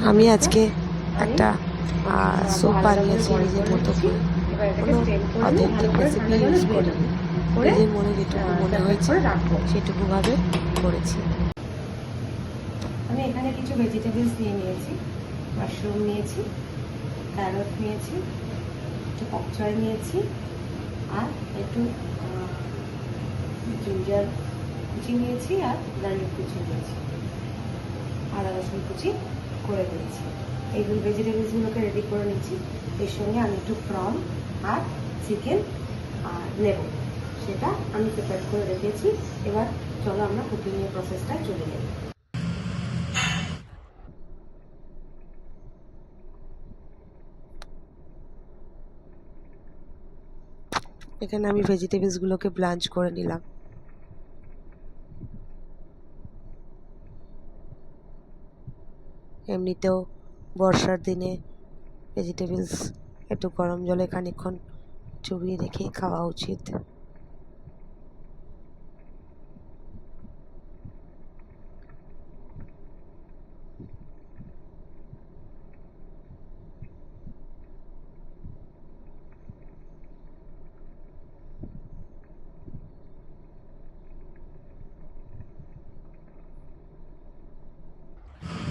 আমি আজকে একটা স্যুপ বানিয়েছি নিজের মতো করে, কোনো অথেন্টিক রেসিপি ইউজ করিনি। নিজের মনে যেটুকু মনে হয়েছে সেটুকুভাবে করেছি। আমি এখানে কিছু ভেজিটেবলস নিয়েছি। মাশরুম নিয়েছি, ক্যারট নিয়েছি, একটু পকচয় নিয়েছি, আর একটু জিঞ্জার কুচি নিয়েছি, আর গার্লিক কুচি নিয়েছি, আদা রসুন কুচি করে দিয়েছি। এইগুলো ভেজিটেবলসগুলোকে রেডি করে নিচ্ছি। এর সঙ্গে আমি একটু প্রন আর চিকেন আর নেব, সেটা আমি প্রিপেয়ার করে রেখেছি। এবার চলো আমরা কুকিংয়ের প্রসেসটা চলে যাই। এখানে আমি ভেজিটেবলসগুলোকে ব্লাঞ্চ করে নিলাম। এমনিতেও বর্ষার দিনে ভেজিটেবলস একটু গরম জলে খানিকক্ষণ চুবিয়ে রেখেই খাওয়া উচিত।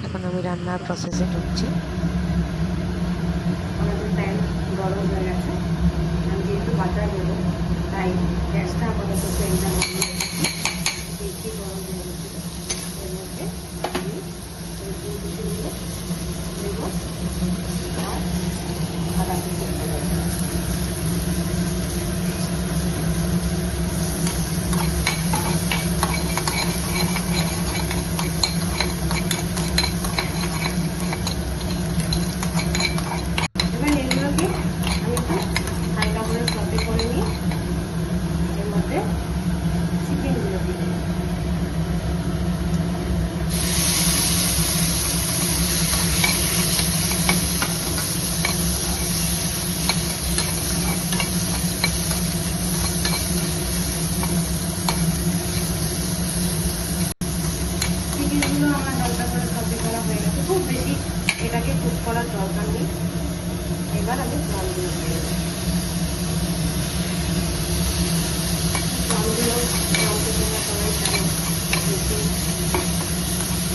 এখন আমি রান্নার প্রসেসে ঢুকছি। আমাদের প্যান গরম হয়ে গেছে। আমি যেহেতু বাটার দেবো তাই গ্যাসটা আপাতত ফ্লেমটা বন্ধ রেখেছি। দেখি গরম হয়ে গেছিল, এর মধ্যে আমি রসুন কুচিগুলো দেব আর আদা কুচি দেবো। এবার এগুলোকে আমি একটু হালকা করে সতে করে নিই। এর মধ্যে চিকেনগুলো দিয়ে দেবো। চিকেনগুলো আমার হালকা করে সতে করা হয়ে গেছে, খুব বেশি এটাকে কুক করার দরকার নেই। এবার আমি জলগুলো দিয়ে দেবো। জলগুলো জলকে তোমরা সবাই জানো বেশি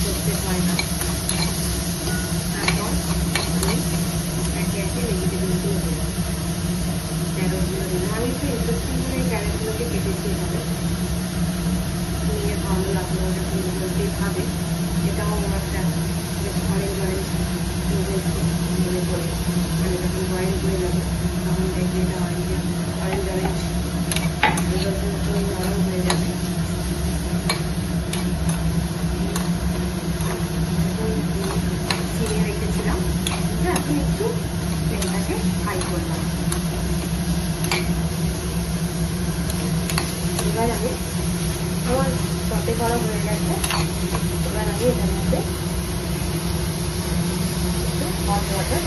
করতে হয় না। তারপর আমি একে একে ভেজিটেবলগুলো দিলাম, ক্যারটগুলো দিলাম। আমি একটু ইন্টারেস্টিং করে এই ক্যারটগুলোকে কেটেছি এভাবে, নিয়ে ভালো লাগলো যখন এগুলো দিয়ে খাবে। এটাও আমার একটা বেশ অরেঞ্জ অরেঞ্জ মনে পড়ে, মানে যখন বয়েল হয়ে যাবে তখন দেখবে এটা অরেঞ্জ অরেঞ্জ অরেঞ্জ নরম হয়ে যাবে। চিনি রেখেছিলাম, এখন একটু তেলটাকে হাই করলাম। এবার আমি আমার সতে করা হয়ে গেছে। এবার আমি এটার মধ্যে একটু হট ওয়াটার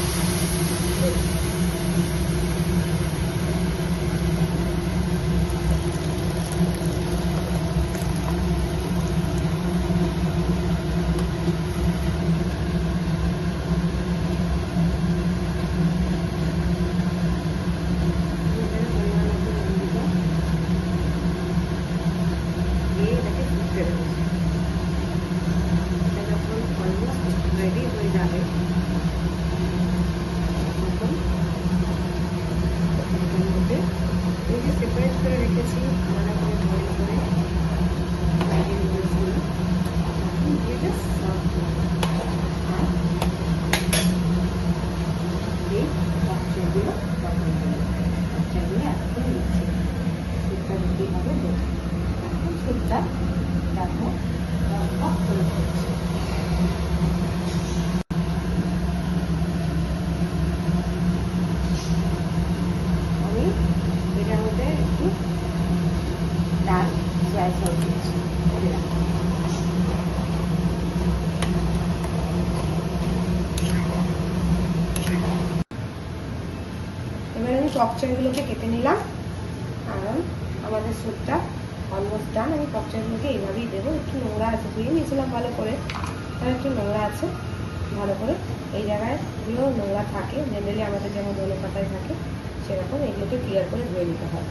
দেবো। রেডি হয়ে যাবে তখন এর মধ্যে এই যে সেপারেট করে রেখেছি আলাদা করে বয়েল করে দিয়ে জাস্ট সার্ভ করবো। আর এই বাচ্চাগুলো বাচ্চাগুলো এখন দিচ্ছি। সুপটা দিতেই হবে দেবো। এখন সুপটা দেখো অফ করে দিচ্ছি। আমি এটার মধ্যে একটু ডাল সয়া সস দিচ্ছি। এবার আমি পকচয়গুলোকে কেটে নিলাম, কারণ আমাদের স্যুপটা অলমোস্ট ডান। আমি পকচয়গুলোকে এইভাবেই দেবো। একটু নোংরা আছে, ধুয়ে নিয়েছিলাম ভালো করে, আর একটু নোংরা আছে। ভালো করে এই জায়গায়গুলো নোংরা থাকে, জেনারেলি আমাদের যেমন ধনে পাতায় থাকে সেরকম এগুলোকে ক্লিয়ার করে ধুয়ে নিতে হয়।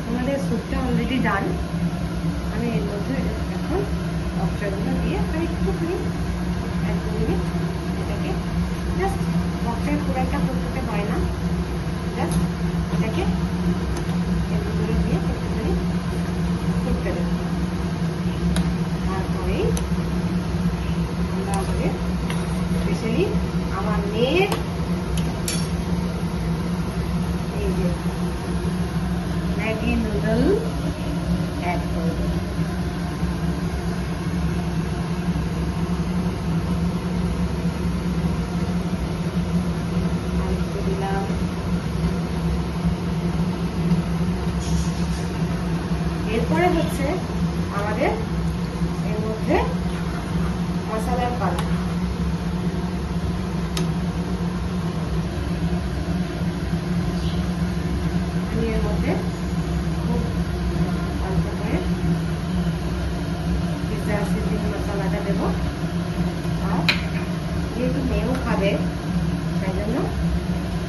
আমাদের স্যুপটা অলরেডি ডান। আমি এর মধ্যে এখন বক্সগুলো দিয়ে একটুখানি 1-2 মিনিট এটাকে জাস্ট, বক্সের খুব একটা ফুটতে হয় না, জাস্ট এটাকে এগুলো দিয়ে একটুখানি ফুটতে দেবো। তারপরেই আমরা আমাদের স্পেশালি আমার মেয়ের এই যে ম্যাগি নুডল অ্যাড করব। আরেকটু দিলাম। এরপরে হচ্ছে আমাদের এর মধ্যে মশলার পাতা। আমি এর মধ্যে খুব অল্প করে পিৎজা সিজিং মশলাটা দেবো। আর যেহেতু মেয়েও খাবে তাই জন্য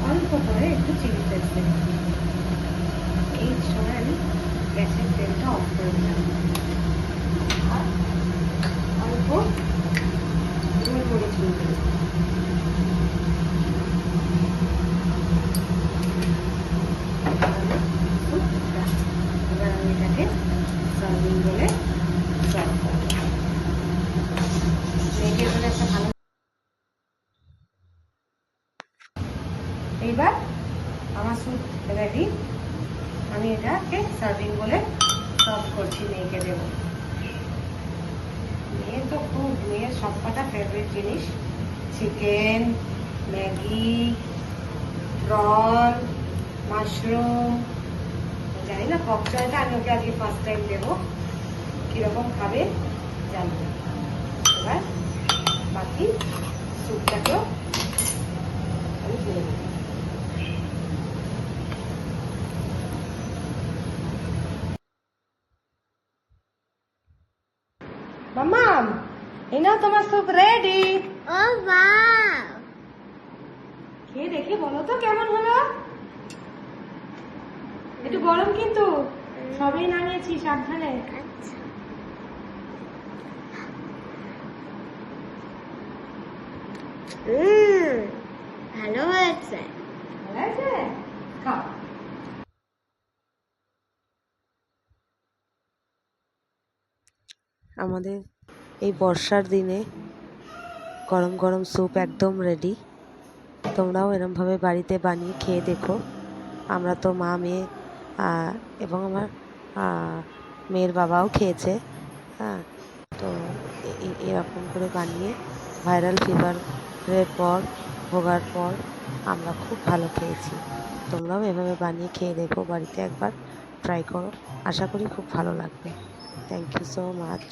অল্প করে একটু চিলি ফ্লেক্স দেবো। এই সময় আমি গ্যাসের তেলটা অফ করে দিলাম। আর অল্প গোলমরিচ গুঁড়ো দেবো। এবার আমি এটাকে সার্ভিং বলে সার্ভ করবো। একটা ভালো, এইবার আমার স্যুপ রেডি। আমি এটাকে সার্ভিং বলে সার্ভ করছি, মেয়েকে দেবো। মেয়ে তো খুব, মেয়ের সবকটা ফেভারিট জিনিস চিকেন, ম্যাগি, প্রন, মাশরুম। জানি না পক চয়টা আমি ওকে আজকে ফার্স্ট টাইম দেবো, কীরকম খাবে জানি না। এবার বাকি স্যুপটাকেও আমি তুলে দেবো। মাম্মাম, এই নাও তোমার স্যুপ রেডি। ও বাহ, খেয়ে দেখে বলো তো কেমন হলো। একটু গরম কিন্তু, সবই নামিয়েছি, সাবধানে। আচ্ছা। ভালো হয়েছে। ভালো আছে, খাও। আমাদের এই বর্ষার দিনে গরম গরম স্যুপ একদম রেডি। তোমরাও এরমভাবে বাড়িতে বানিয়ে খেয়ে দেখো। আমরা তো মা, মেয়ে এবং আমার মেয়ের বাবাও খেয়েছে। হ্যাঁ, তো এরকম করে বানিয়ে ভাইরাল ফিভারের পর, ভোগার পর আমরা খুব ভালো খেয়েছি। তোমরাও এভাবে বানিয়ে খেয়ে দেখো, বাড়িতে একবার ট্রাই করো। আশা করি খুব ভালো লাগবে। Thank you so much.